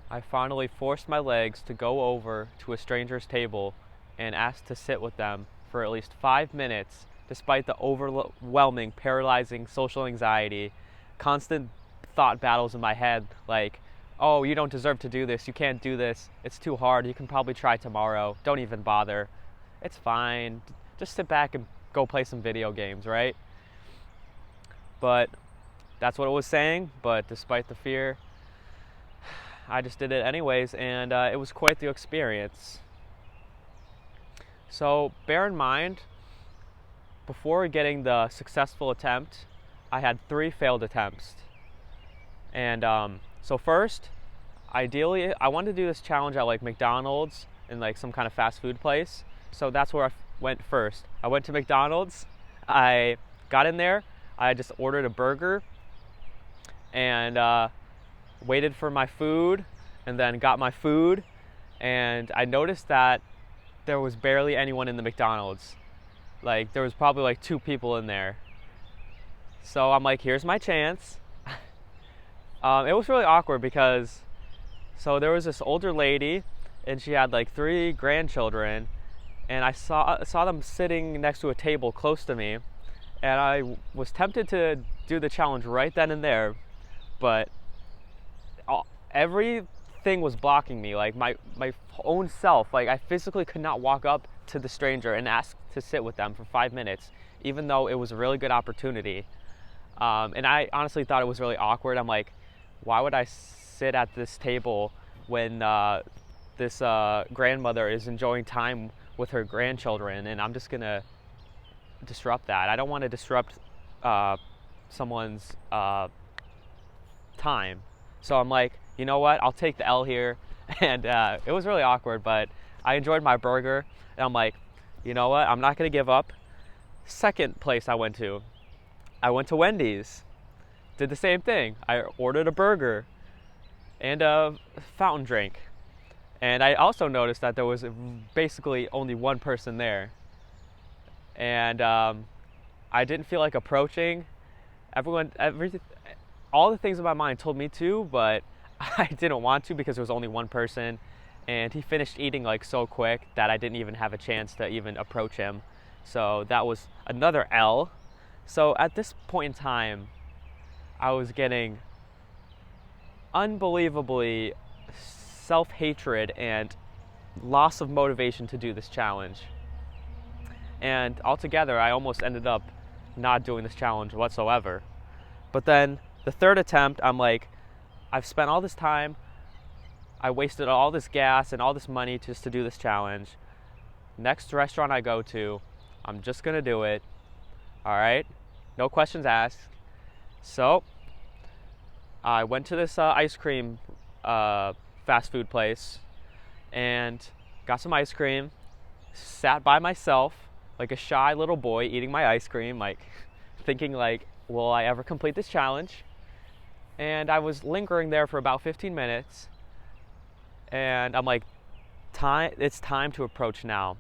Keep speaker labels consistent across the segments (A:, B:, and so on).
A: I finally forced my legs to go over to a stranger's table and asked to sit with them for at least 5 minutes, despite the overwhelming, paralyzing social anxiety, constant thought battles in my head like, oh, you don't deserve to do this, you can't do this, it's too hard, you can probably try tomorrow, don't even bother, it's fine, just sit back and go play some video games, right? But that's what it was saying, but despite the fear, I just did it anyways, and it was quite the experience. So bear in mind, before getting the successful attempt, I had 3 failed attempts. And so first, ideally, I wanted to do this challenge at like McDonald's in like some kind of fast food place. So that's where I went first. I went to McDonald's. I got in there. I just ordered a burger and waited for my food, and then got my food. And I noticed that there was barely anyone in the McDonald's. Like there was probably like 2 people in there. So I'm like, here's my chance. It was really awkward because so there was this older lady and she had like 3 grandchildren, and I saw them sitting next to a table close to me, and I was tempted to do the challenge right then and there, but everything was blocking me, like my own self. Like I physically could not walk up to the stranger and ask to sit with them for 5 minutes, even though it was a really good opportunity. And I honestly thought it was really awkward. I'm like, why would I sit at this table when this grandmother is enjoying time with her grandchildren, and I'm just gonna disrupt that. I don't want to disrupt someone's time. So I'm like, you know what? I'll take the L here. And it was really awkward, but I enjoyed my burger. And I'm like, you know what? I'm not gonna give up. Second place I went to Wendy's. Did the same thing. I ordered a burger and a fountain drink. And I also noticed that there was basically only one person there. And I didn't feel like approaching. All the things in my mind told me to, but I didn't want to because there was only one person. And he finished eating like so quick that I didn't even have a chance to even approach him. So that was another L. So at this point in time, I was getting unbelievably self-hatred and loss of motivation to do this challenge. And altogether, I almost ended up not doing this challenge whatsoever. But then the third attempt, I'm like, I've spent all this time, I wasted all this gas and all this money just to do this challenge. Next restaurant I go to, I'm just gonna do it. All right, no questions asked. So I went to this ice cream fast food place and got some ice cream, sat by myself like a shy little boy eating my ice cream, like thinking like, will I ever complete this challenge? And I was lingering there for about 15 minutes, and I'm like, it's time to approach now.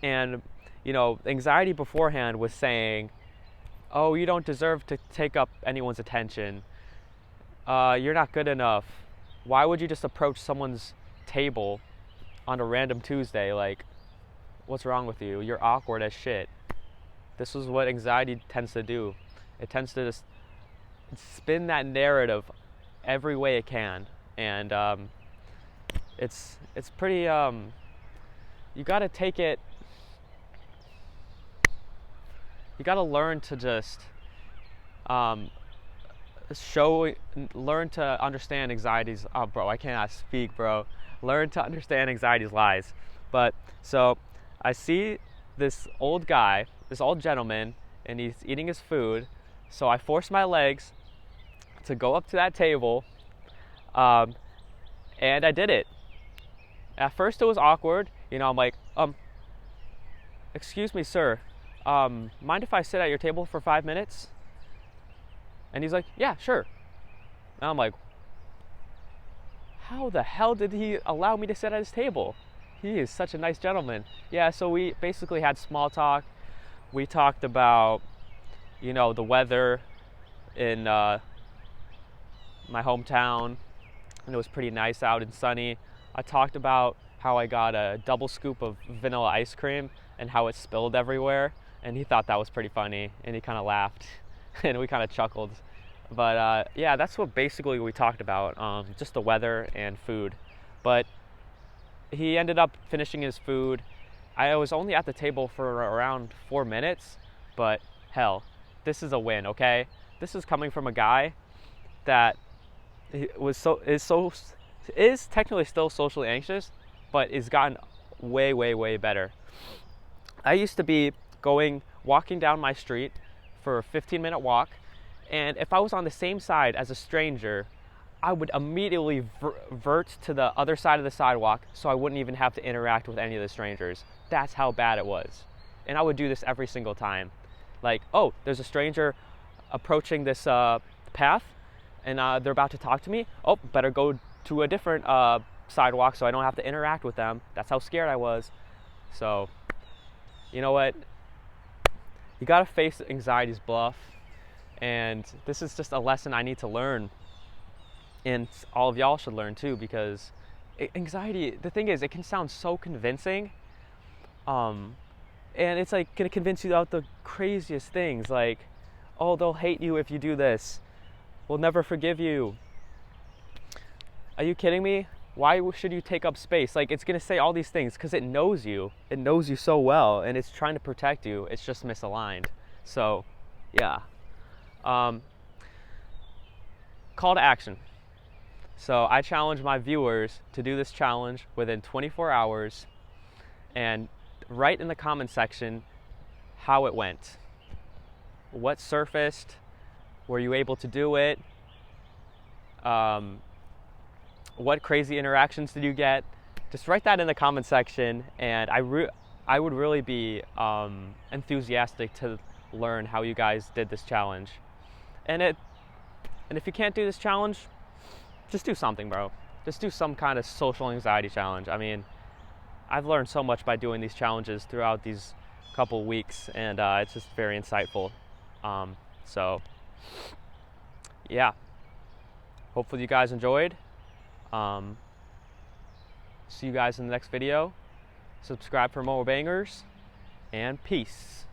A: And you know, anxiety beforehand was saying, oh, you don't deserve to take up anyone's attention. You're not good enough. Why would you just approach someone's table on a random Tuesday? Like, what's wrong with you? You're awkward as shit. This is what anxiety tends to do. It tends to just spin that narrative every way it can. And it's pretty, you gotta take it, you gotta learn to just learn to understand anxiety's, oh bro, I cannot speak, bro. Learn to understand anxiety's lies. But so I see this old guy, this old gentleman, and he's eating his food. So I force my legs to go up to that table, and I did it. At first it was awkward, you know. I'm like, excuse me, sir, mind if I sit at your table for 5 minutes? And he's like, yeah, sure. And I'm like, how the hell did he allow me to sit at his table? He is such a nice gentleman. Yeah, so we basically had small talk. We talked about, you know, the weather in my hometown. and it was pretty nice out and sunny. I talked about how I got a double scoop of vanilla ice cream and how it spilled everywhere, and he thought that was pretty funny, and he kind of laughed and we kind of chuckled. But yeah, that's what basically we talked about, just the weather and food. But he ended up finishing his food. I was only at the table for around 4 minutes, but hell, this is a win, okay? This is coming from a guy that is technically still socially anxious, but is gotten way better. I used to be walking down my street for a 15-minute walk, and if I was on the same side as a stranger, I would immediately vert to the other side of the sidewalk so I wouldn't even have to interact with any of the strangers. That's how bad it was. And I would do this every single time. Like, oh, there's a stranger approaching this path, and they're about to talk to me. Oh, better go to a different sidewalk so I don't have to interact with them. That's how scared I was. So, you know what? You gotta face anxiety's bluff, and this is just a lesson I need to learn, and all of y'all should learn too, because anxiety, the thing is, it can sound so convincing, and it's like gonna convince you about the craziest things, like, oh, they'll hate you if you do this, we'll never forgive you. Are you kidding me? Why should you take up space? Like, it's gonna say all these things because it knows you so well, and it's trying to protect you. It's just misaligned. So yeah. Call to action. So I challenge my viewers to do this challenge within 24 hours and write in the comment section how it went. What surfaced? Were you able to do it? What crazy interactions did you get? Just write that in the comment section, and I would really be enthusiastic to learn how you guys did this challenge. And if you can't do this challenge, just do something, bro. Just do some kind of social anxiety challenge. I mean, I've learned so much by doing these challenges throughout these couple weeks, and it's just very insightful. So yeah, hopefully you guys enjoyed. See you guys in the next video. Subscribe for more bangers, and peace.